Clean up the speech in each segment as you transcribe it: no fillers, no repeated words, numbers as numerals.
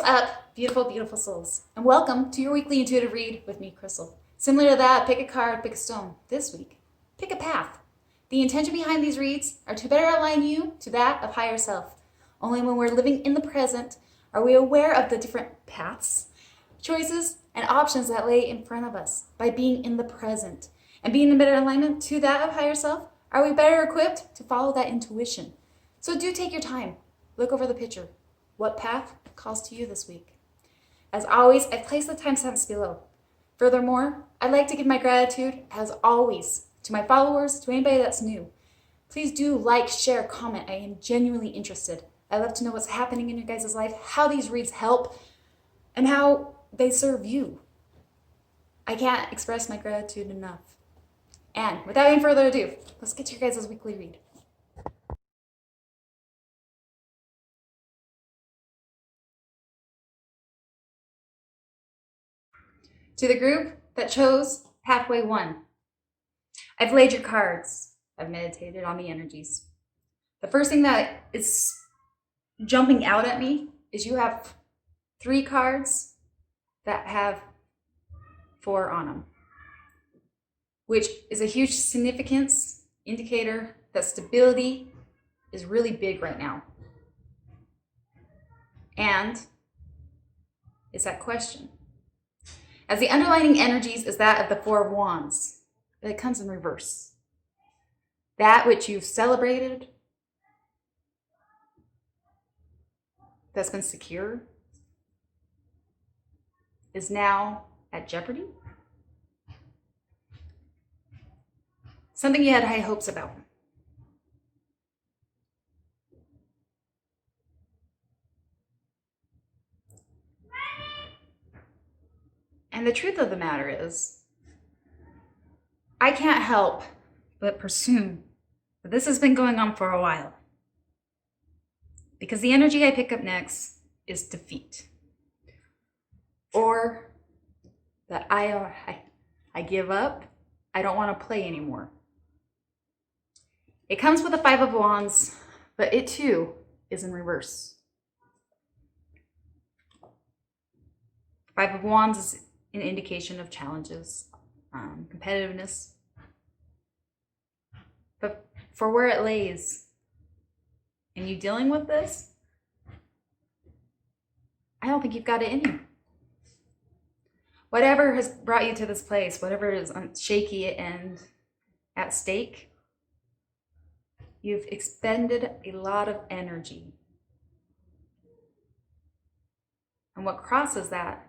up, beautiful, beautiful souls? And welcome to your weekly intuitive read with me, Crystal. Similar to that, pick a card, pick a stone. This week, pick a path. The intention behind these reads are to better align you to that of higher self. Only when we're living in the present are we aware of the different paths, choices, and options that lay in front of us. By being in the present and being in better alignment to that of higher self, are we better equipped to follow that intuition? So do take your time. Look over the picture. What path calls to you this week? As always, I've placed the timestamps below. Furthermore, I'd like to give my gratitude, as always, to my followers, to anybody that's new. Please do like, share, comment. I am genuinely interested. I love to know what's happening in your guys' life, how these reads help, and how they serve you. I can't express my gratitude enough. And without any further ado, let's get to your guys' weekly read. To the group that chose Pathway 1, I've laid your cards. I've meditated on the energies. The first thing that is jumping out at me is you have 3 cards that have 4 on them, which is a huge significance indicator that stability is really big right now. And it's that question. As the underlying energies is that of the 4 of Wands, but it comes in reverse. That which you've celebrated, that's been secure, is now at jeopardy. Something you had high hopes about. And the truth of the matter is, I can't help but presume that this has been going on for a while. Because the energy I pick up next is defeat. Or that I give up, I don't want to play anymore. It comes with the 5 of Wands, but it too is in reverse. 5 of Wands is an indication of challenges, competitiveness. But for where it lays, and you dealing with this, I don't think you've got it in you. Whatever has brought you to this place, whatever is shaky and at stake, you've expended a lot of energy. And what crosses that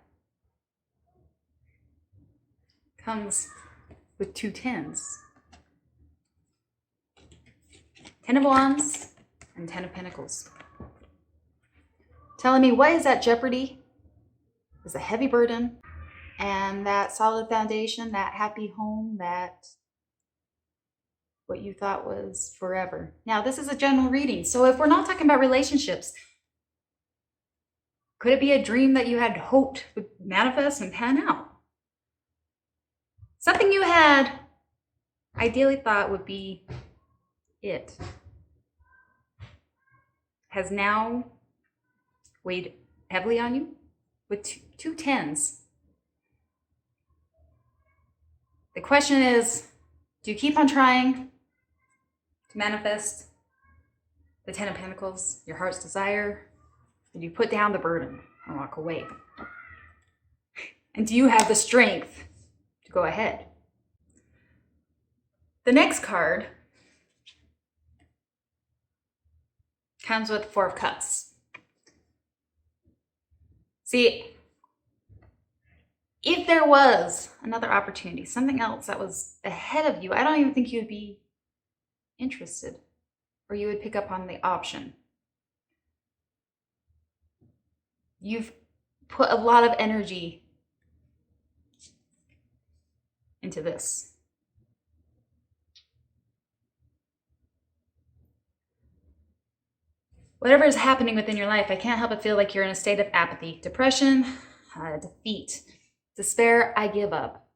comes with 2 tens. 10 of Wands and 10 of Pentacles. Telling me what is at jeopardy is a heavy burden, and that solid foundation, that happy home, that what you thought was forever. Now, this is a general reading, so if we're not talking about relationships, could it be a dream that you had hoped would manifest and pan out? Something you had ideally thought would be it has now weighed heavily on you with 2 tens. The question is, do you keep on trying to manifest the 10 of Pentacles, your heart's desire, or do you put down the burden and walk away? And do you have the strength to go ahead? The next card comes with 4 of Cups. See, if there was another opportunity, something else that was ahead of you, I don't even think you'd be interested, or you would pick up on the option. You've put a lot of energy into this. Whatever is happening within your life, I can't help but feel like you're in a state of apathy, depression, defeat, despair. I give up.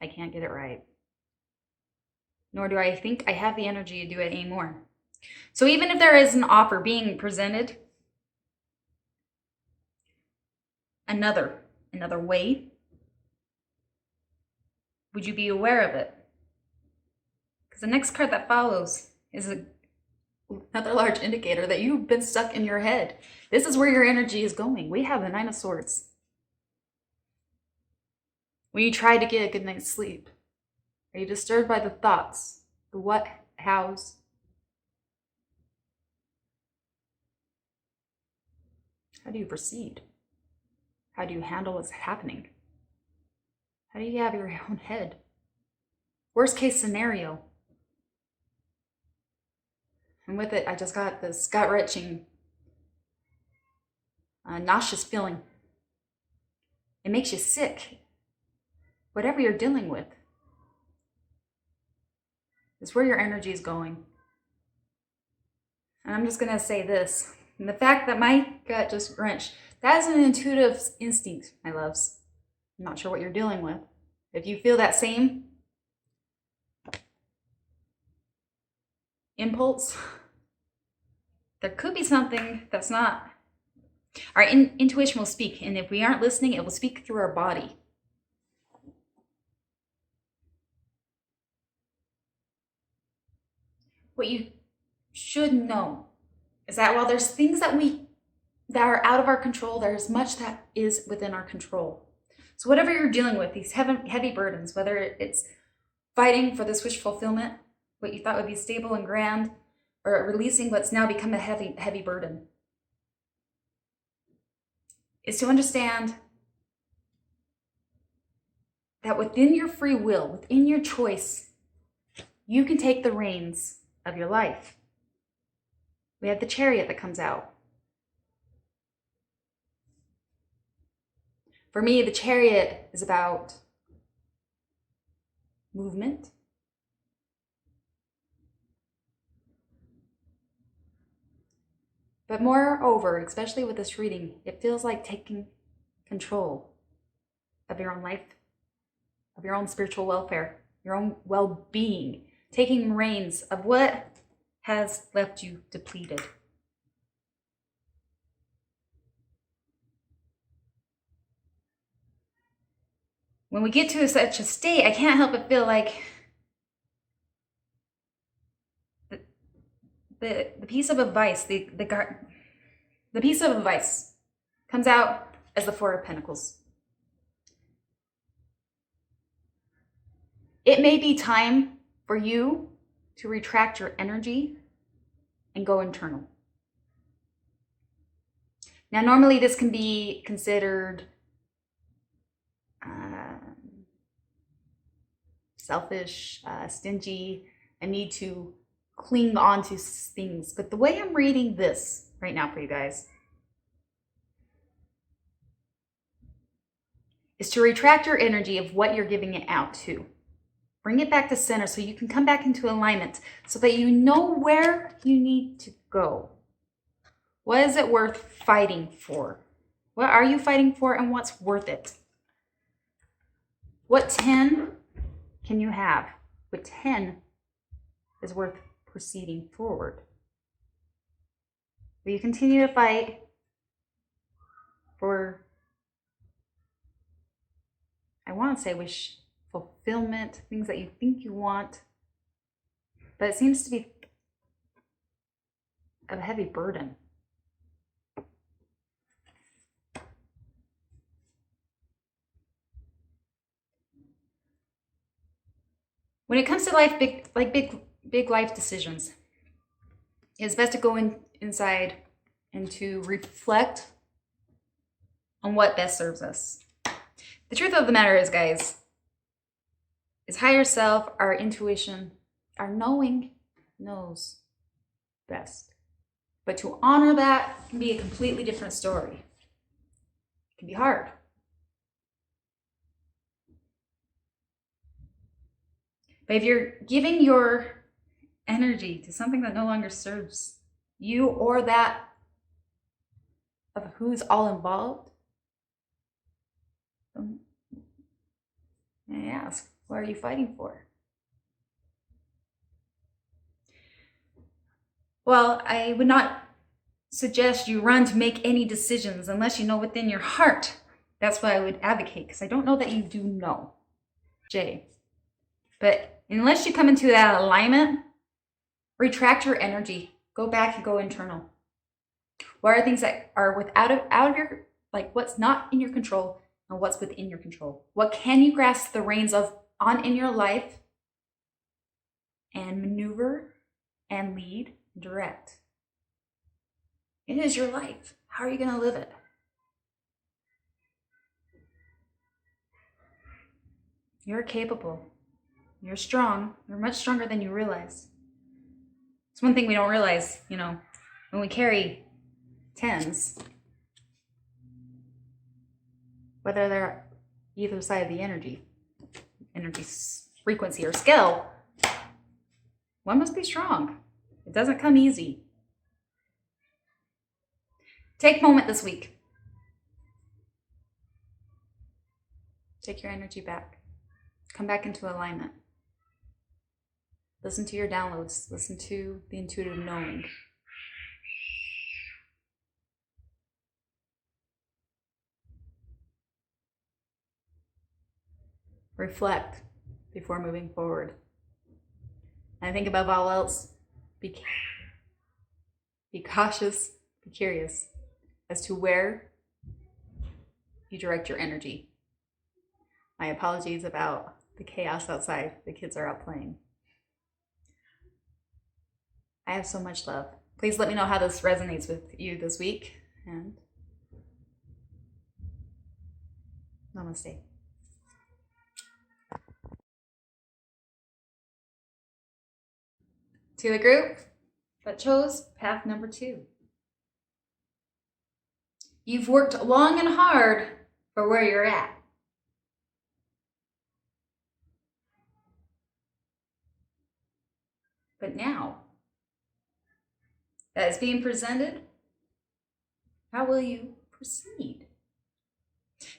I can't get it right. Nor do I think I have the energy to do it anymore. So even if there is an offer being presented, another way, would you be aware of it? Because the next card that follows is another large indicator that you've been stuck in your head. This is where your energy is going. We have the Nine of Swords. When you try to get a good night's sleep, are you disturbed by the thoughts, the what, hows? How do you proceed? How do you handle what's happening? How do you have your own head? Worst case scenario. And with it, I just got this gut-wrenching, nauseous feeling. It makes you sick. Whatever you're dealing with is where your energy is going. And I'm just going to say this. And the fact that my gut just wrenched, that is an intuitive instinct, my loves. I'm not sure what you're dealing with. If you feel that same impulse, there could be something that's not. Our intuition will speak, and if we aren't listening, it will speak through our body. What you should know is that while there's things that are out of our control, there's much that is within our control. So whatever you're dealing with, these heavy burdens, whether it's fighting for this wish fulfillment, what you thought would be stable and grand, or releasing what's now become a heavy burden, is to understand that within your free will, within your choice, you can take the reins of your life. We have the Chariot that comes out. For me, the Chariot is about movement, but moreover, especially with this reading, it feels like taking control of your own life, of your own spiritual welfare, your own well-being, taking reins of what has left you depleted. When we get to such a state, I can't help but feel like the piece of advice, the piece of advice comes out as the Four of Pentacles. It may be time for you to retract your energy and go internal. Now, normally this can be considered selfish, stingy, a need to cling on to things. But the way I'm reading this right now for you guys is to retract your energy of what you're giving it out to. Bring it back to center so you can come back into alignment so that you know where you need to go. What is it worth fighting for? What are you fighting for and what's worth it? What 10 can you have? What 10 is worth proceeding forward? Will you continue to fight for, I want to say wish fulfillment, things that you think you want, but it seems to be a heavy burden. When it comes to life, big life decisions, it's best to go inside and to reflect on what best serves us. The truth of the matter is, guys, is higher self, our intuition, our knowing knows best. But to honor that can be a completely different story. It can be hard. But if you're giving your energy to something that no longer serves you or that of who's all involved, I ask, what are you fighting for? Well, I would not suggest you run to make any decisions unless you know within your heart That's what I would advocate, because I don't know that you do know, Jay. But unless you come into that alignment, retract your energy. Go back and go internal. What are things that are out of your, like what's not in your control and what's within your control? What can you grasp the reins of on in your life and maneuver and lead and direct? It is your life. How are you going to live it? You're capable. You're strong. You're much stronger than you realize. It's one thing we don't realize, you know, when we carry 10s, whether they're either side of the energy frequency or scale, one must be strong. It doesn't come easy. Take a moment this week. Take your energy back. Come back into alignment. Listen to your downloads. Listen to the intuitive knowing. Reflect before moving forward. And I think above all else, be cautious, be curious as to where you direct your energy. My apologies about the chaos outside. The kids are out playing. I have so much love. Please let me know how this resonates with you this week. And namaste. To the group that chose path number 2. You've worked long and hard for where you're at. But now that is being presented, how will you proceed?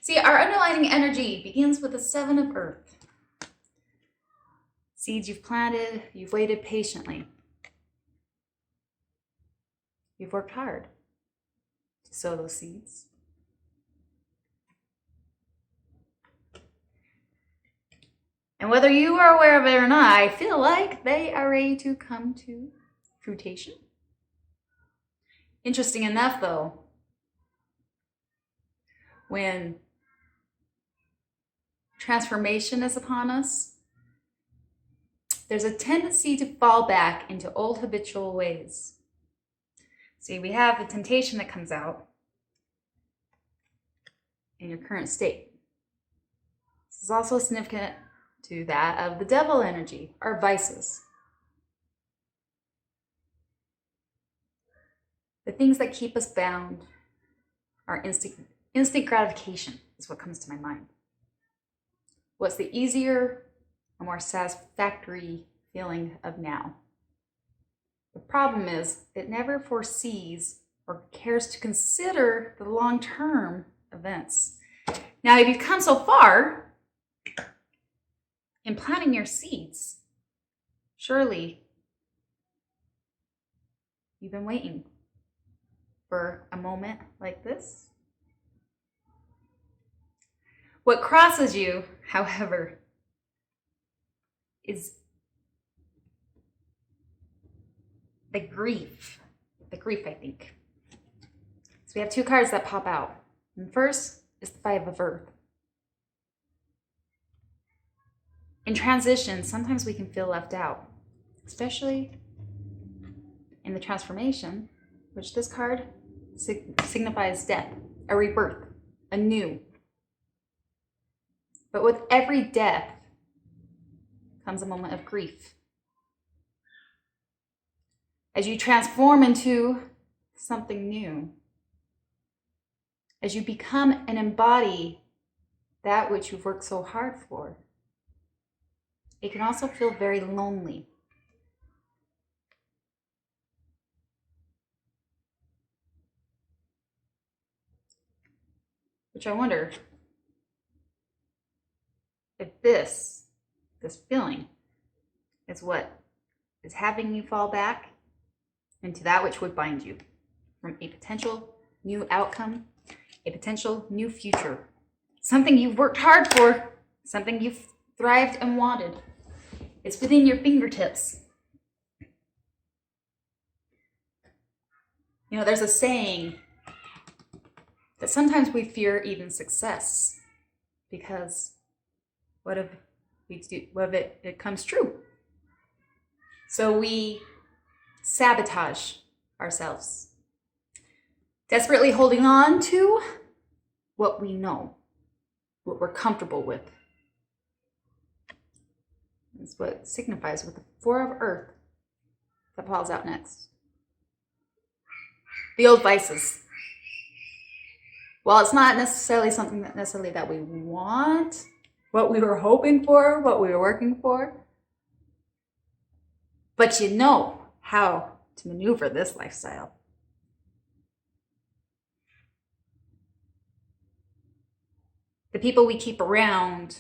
See, our underlying energy begins with the 7 of Earth. Seeds you've planted, you've waited patiently. You've worked hard to sow those seeds. And whether you are aware of it or not, I feel like they are ready to come to fruition. Interesting enough, though, when transformation is upon us, there's a tendency to fall back into old habitual ways. See, we have the temptation that comes out in your current state. This is also significant to that of the devil energy, our vices. The things that keep us bound are instant gratification is what comes to my mind. What's the easier or more satisfactory feeling of now? The problem is it never foresees or cares to consider the long-term events. Now, if you've come so far in planting your seeds, surely you've been waiting for a moment like this. What crosses you, however, is the grief, I think. So we have 2 cards that pop out. And first is the 5 of Earth. In transition, sometimes we can feel left out, especially in the transformation, which this card signifies death, a rebirth, a new. But with every death comes a moment of grief. As you transform into something new, as you become and embody that which you've worked so hard for, it can also feel very lonely. Which I wonder if this feeling is what is having you fall back into that which would bind you from a potential new outcome, a potential new future something you've worked hard for, something you've thrived and wanted. It's within your fingertips. You know, there's a saying that sometimes we fear even success because what if it comes true? So we sabotage ourselves, desperately holding on to what we know, what we're comfortable with. That's what it signifies with the Four of Earth that falls out next. The old vices. Well, it's not necessarily something that we want, what we were hoping for, what we were working for. But you know how to maneuver this lifestyle. The people we keep around,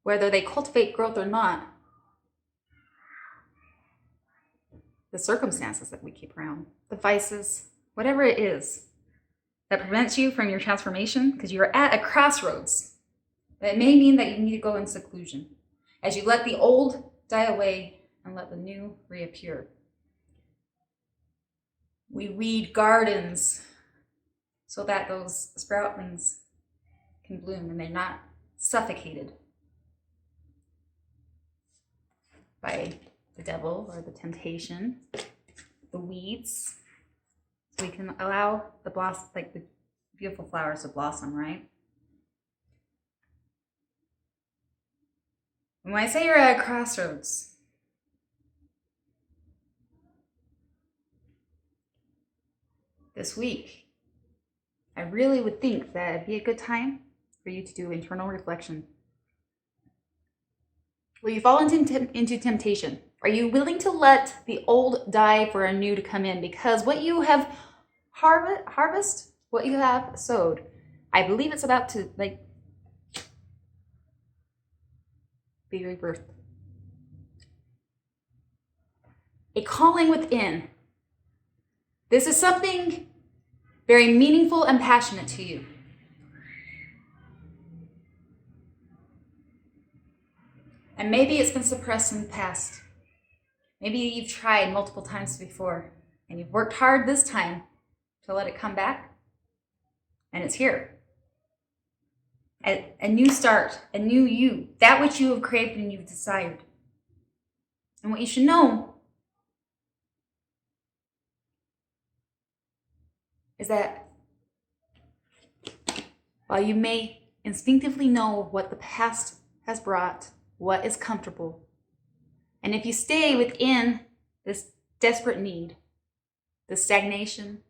whether they cultivate growth or not, the circumstances that we keep around, the vices, whatever it is that prevents you from your transformation, because you're at a crossroads. It may mean that you need to go in seclusion as you let the old die away and let the new reappear. We weed gardens so that those sproutlings can bloom and they're not suffocated by the devil or the temptation, the weeds. So we can allow the blossom, like the beautiful flowers to blossom, right? And when I say you're at a crossroads, this week, I really would think that it'd be a good time for you to do internal reflection. Will you fall into temptation? Are you willing to let the old die for a new to come in? Because what you have harvest, what you have sowed, I believe it's about to be rebirthed. A calling within. This is something very meaningful and passionate to you. And maybe it's been suppressed in the past. Maybe you've tried multiple times before and you've worked hard this time to let it come back. And it's here. A new start, a new you, that which you have craved and you've desired. And what you should know is that while you may instinctively know what the past has brought, what is comfortable, and if you stay within this desperate need, the stagnation,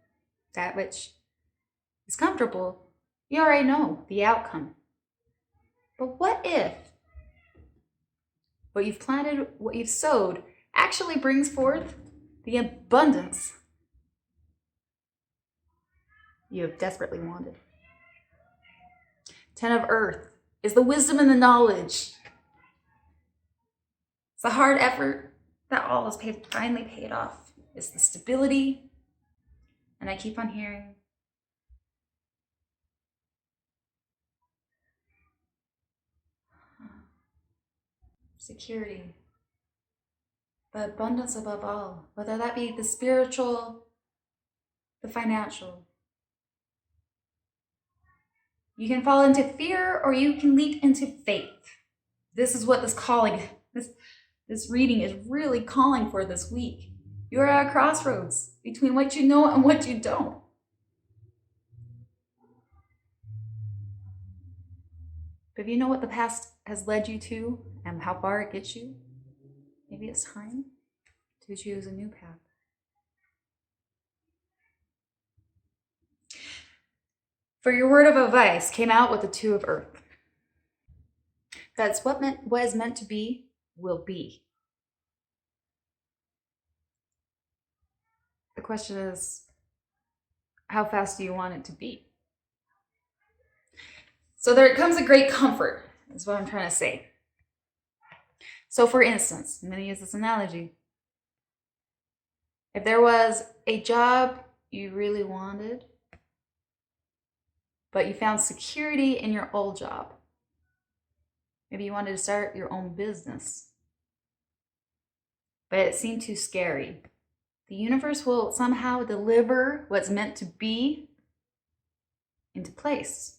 that which is comfortable, you already know the outcome. But what if what you've planted, what you've sowed, actually brings forth the abundance you have desperately wanted? Ten of Earth is the wisdom and the knowledge. It's the hard effort that all is finally paid off. It's the stability. And I keep on hearing security, but abundance above all, whether that be the spiritual, the financial. You can fall into fear or you can leap into faith. This is what this reading is really calling for this week. You're at a crossroads between what you know and what you don't. But if you know what the past has led you to and how far it gets you, maybe it's time to choose a new path. For your word of advice came out with the Two of Earth. That's what is meant to be will be. The question is, how fast do you want it to be? So there comes a great comfort, is what I'm trying to say. So for instance, I'm going to use this analogy. If there was a job you really wanted, but you found security in your old job. Maybe you wanted to start your own business, but it seemed too scary. The universe will somehow deliver what's meant to be into place.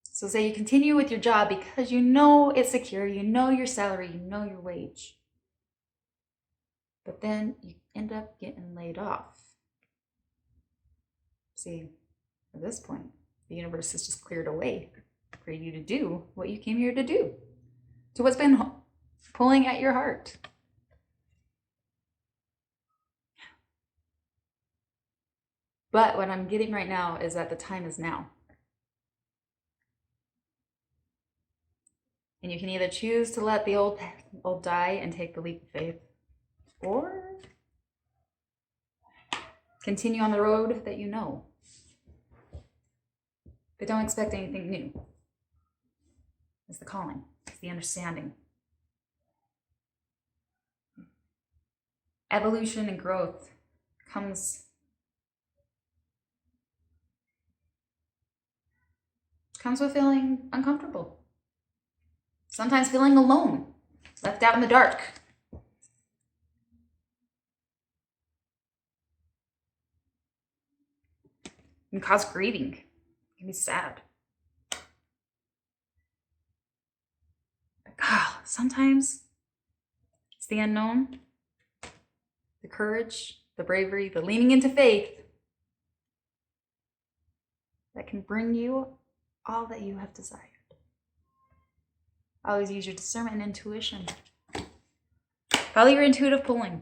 So say you continue with your job because you know it's secure, you know your salary, you know your wage. But then you end up getting laid off. See, at this point, the universe has just cleared a way for you to do what you came here to do, to what's been pulling at your heart. But what I'm getting right now is that the time is now. And you can either choose to let the old die and take the leap of faith, or continue on the road that you know. But don't expect anything new. It's the calling, it's the understanding. Evolution and growth comes with feeling uncomfortable. Sometimes feeling alone, left out in the dark. It can cause grieving. It can be sad. Sometimes it's the unknown, the courage, the bravery, the leaning into faith that can bring you all that you have desired. Always use your discernment and intuition. Follow your intuitive pulling.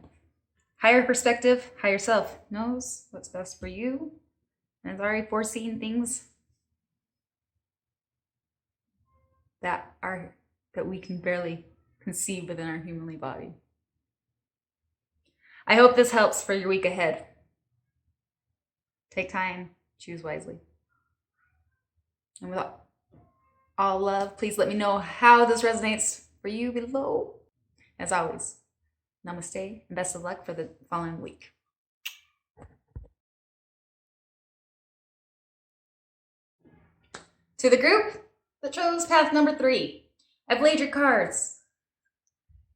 Higher perspective, higher self knows what's best for you and has already foreseen things that we can barely conceive within our humanly body. I hope this helps for your week ahead. Take time, choose wisely. And with all love, please let me know how this resonates for you below. As always, namaste and best of luck for the following week. To the group that chose path number 3, I've laid your cards.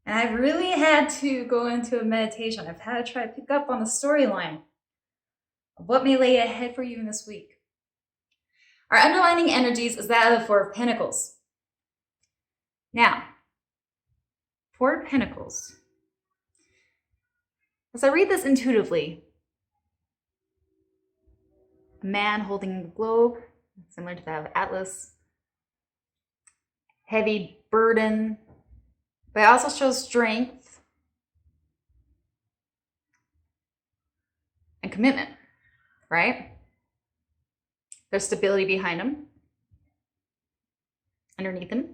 And I've really had to go into a meditation. I've had to try to pick up on the storyline of what may lay ahead for you in this week. Our underlining energies is that of the Four of Pentacles. Now, Four of Pentacles. As I read this intuitively, a man holding a globe, similar to that of Atlas, heavy burden, but it also shows strength and commitment, right? There's stability behind him, underneath him,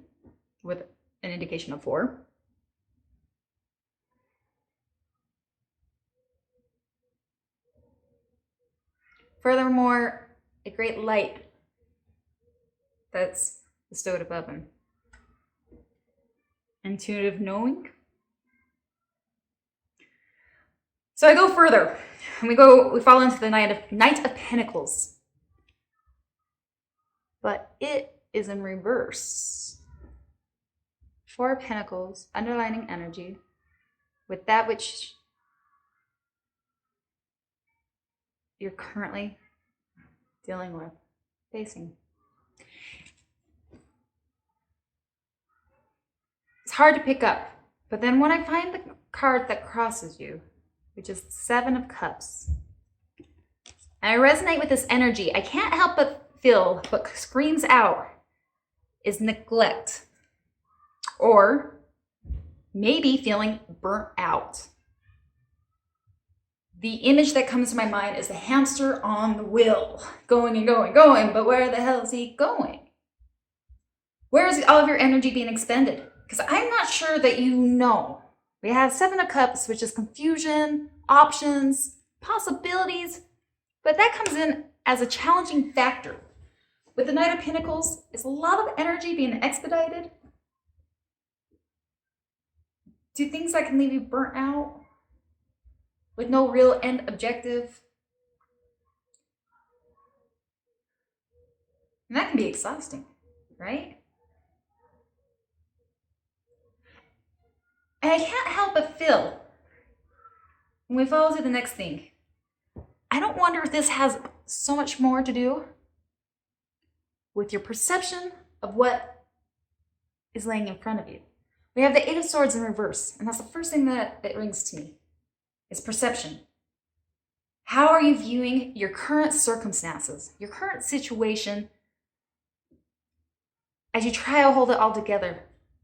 with an indication of 4. Furthermore, a great light that's bestowed above him. Intuitive knowing. So I go further, and we fall into the Knight of Pentacles. But it is in reverse. 4 of Pentacles, underlining energy, with that which you're currently dealing with, facing. It's hard to pick up, but then when I find the card that crosses you, which is the 7 of Cups, and I resonate with this energy, I can't help but feel what screams out is neglect, or maybe feeling burnt out. The image that comes to my mind is the hamster on the wheel, going and going, going, but where the hell is he going? Where is all of your energy being expended? Because I'm not sure that you know. We have 7 of Cups, which is confusion, options, possibilities, but that comes in as a challenging factor. With the Knight of Pentacles, it's a lot of energy being expedited to things that can leave you burnt out with no real end objective. And that can be exhausting, right? And I can't help but feel, when we follow to the next thing, I don't wonder if this has so much more to do with your perception of what is laying in front of you. We have the Eight of Swords in reverse, and that's the first thing that rings to me, is perception. How are you viewing your current circumstances, your current situation, as you try to hold it all together?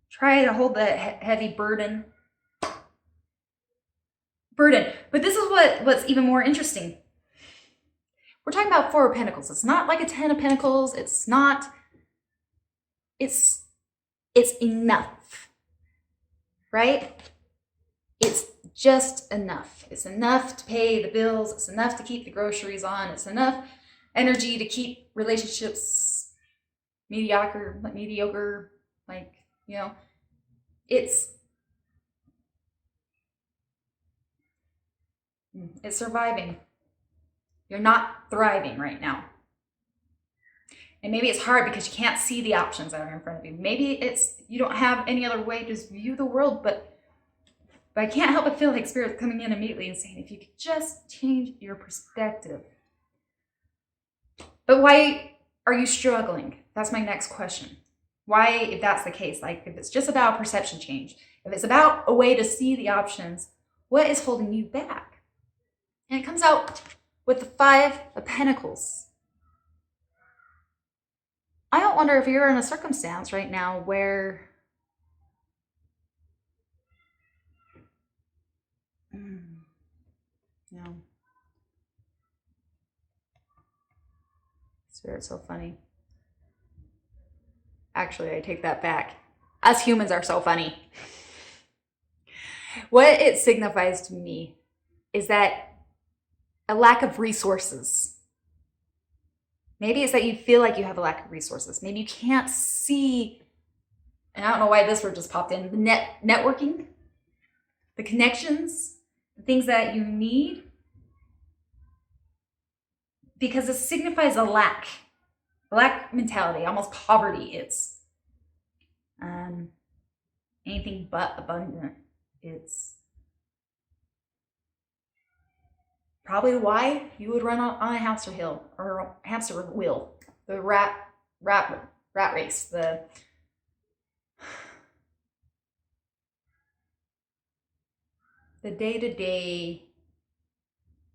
Try to hold the heavy burden. But this is what's even more interesting. We're talking about Four of Pentacles. It's not like a Ten of Pentacles. It's enough, right? It's just enough. It's enough to pay the bills. It's enough to keep the groceries on. It's enough energy to keep relationships mediocre, like, you know, it's surviving. You're not thriving right now. And maybe it's hard because you can't see the options that are in front of you. Maybe it's you don't have any other way to view the world, but I can't help but feel like Spirit's coming in immediately and saying, if you could just change your perspective. But why are you struggling? That's my next question. Why, if that's the case, like if it's just about perception change, if it's about a way to see the options, what is holding you back? And it comes out with the Five of Pentacles. I don't wonder if you're in a circumstance right now where Spirit's so funny. Actually, I take that back. Us humans are so funny. What it signifies to me is that a lack of resources. Maybe it's that you feel like you have a lack of resources. Maybe you can't see, and I don't know why this word just popped in, the networking, the connections, the things that you need, because it signifies a lack mentality, almost poverty. It's anything but abundant. It's probably why you would run on a hamster hill or a hamster wheel, the rat race, the day-to-day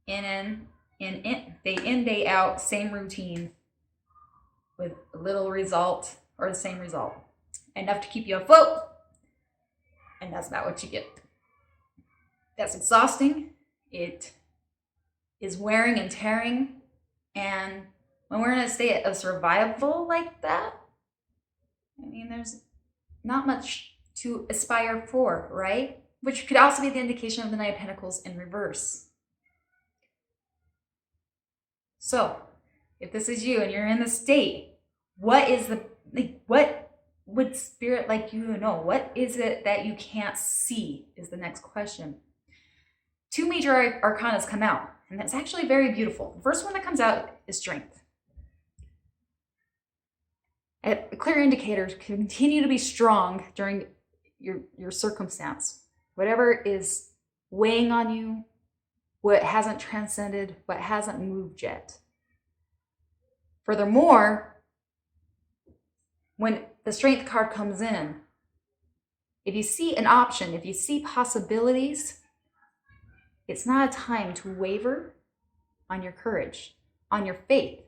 day in, day out, same routine with a little result or the same result. Enough to keep you afloat, and that's not what you get. That's exhausting. It is wearing and tearing, and when we're in a state of survival like that, I mean, there's not much to aspire for, right? Which could also be the indication of the Knight of Pentacles in reverse. So, if this is you and you're in this state, what would Spirit like you to know? What is it that you can't see is the next question. Two major arcanas come out, and that's actually very beautiful. The first one that comes out is Strength. A clear indicator to continue to be strong during your circumstance. Whatever is weighing on you, what hasn't transcended, what hasn't moved yet. Furthermore, when the Strength card comes in, if you see an option, if you see possibilities, it's not a time to waver on your courage, on your faith,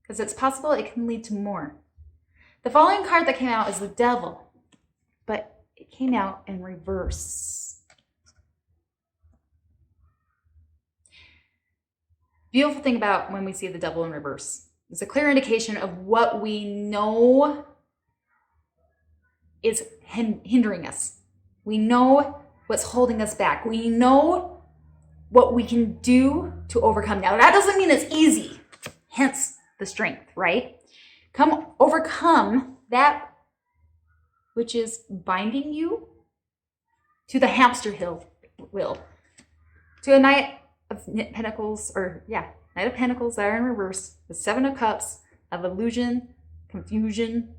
because it's possible it can lead to more. The following card that came out is the Devil, but it came out in reverse. Beautiful thing about when we see the Devil in reverse, it's a clear indication of what we know is hindering us. We know what's holding us back. We know what we can do to overcome. Now, that doesn't mean it's easy, hence the Strength, right? Overcome that which is binding you to the hamster wheel, to a Knight of Pentacles, Knight of Pentacles that are in reverse, the Seven of Cups, of illusion, confusion.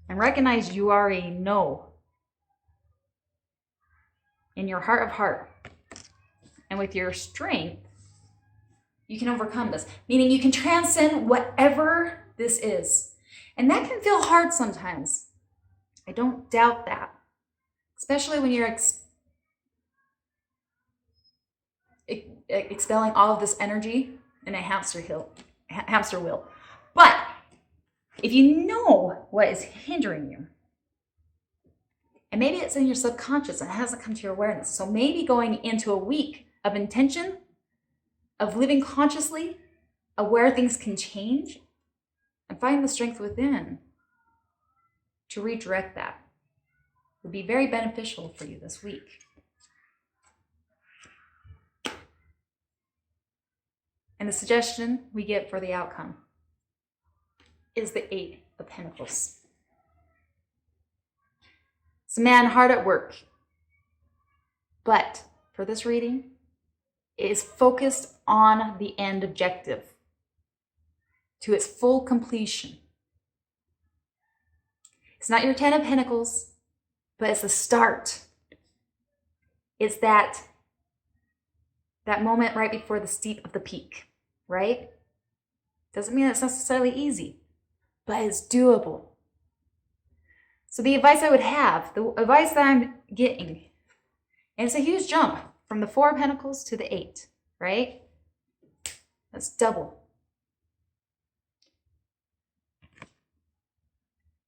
And recognize you already know in your heart of heart. And with your strength, you can overcome this. Meaning you can transcend whatever this is. And that can feel hard sometimes. I don't doubt that. Especially when you're expelling all of this energy in a hamster wheel. But if you know what is hindering you, and maybe it's in your subconscious and it hasn't come to your awareness. So maybe going into a week of intention, of living consciously, aware things can change, and find the strength within to redirect that would be very beneficial for you this week. And the suggestion we get for the outcome is the 8 of Pentacles. It's a man hard at work, but for this reading, it is focused on the end objective to its full completion. It's not your 10 of Pentacles, but it's the start. It's that moment right before the steep of the peak, right? Doesn't mean it's necessarily easy, but it's doable. So the advice I would have, the advice that I'm getting, and it's a huge jump from the 4 of Pentacles to the 8, right? That's double.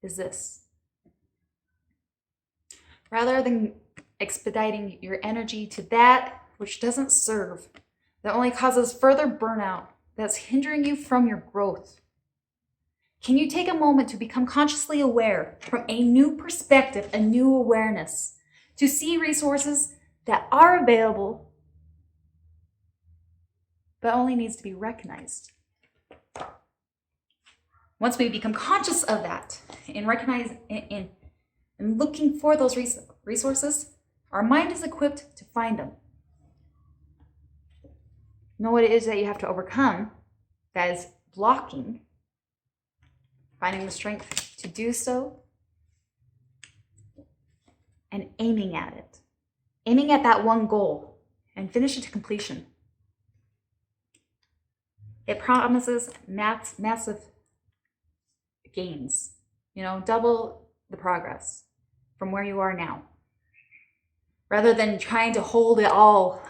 Is this. Rather than expediting your energy to that which doesn't serve, that only causes further burnout, that's hindering you from your growth, can you take a moment to become consciously aware from a new perspective, a new awareness, to see resources that are available, but only needs to be recognized? Once we become conscious of that and recognize and looking for those resources, our mind is equipped to find them. Know what it is that you have to overcome that is blocking, finding the strength to do so, and aiming at it. Aiming at that one goal and finish it to completion. It promises massive gains, double the progress from where you are now. Rather than trying to hold it all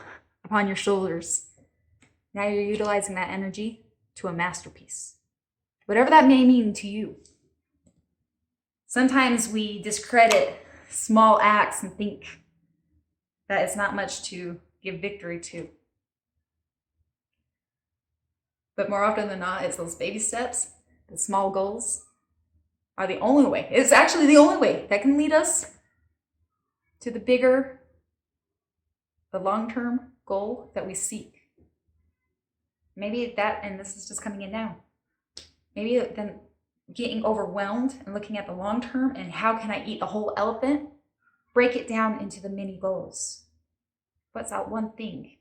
upon your shoulders, now you're utilizing that energy to a masterpiece. Whatever that may mean to you. Sometimes we discredit small acts and think that it's not much to give victory to. But more often than not, it's those baby steps, the small goals, are the only way. It's actually the only way that can lead us to the bigger, the long-term goal that we seek. Maybe that, and this is just coming in now, maybe then getting overwhelmed and looking at the long term and how can I eat the whole elephant, break it down into the mini goals. What's that one thing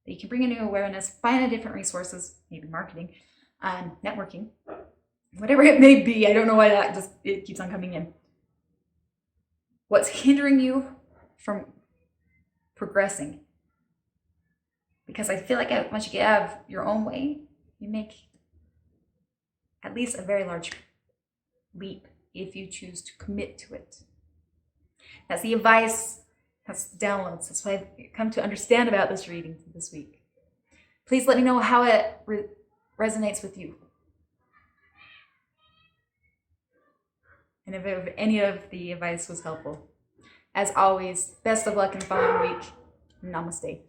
that you can bring a new awareness, find a different resources, maybe marketing, networking, whatever it may be. I don't know why it keeps on coming in. What's hindering you from progressing? Because I feel like once you get out of your own way, you make at least a very large leap if you choose to commit to it. That's the advice, that's the downloads. That's what I've come to understand about this reading this week. Please let me know how it resonates with you. And if any of the advice was helpful. As always, best of luck in the following week. Namaste.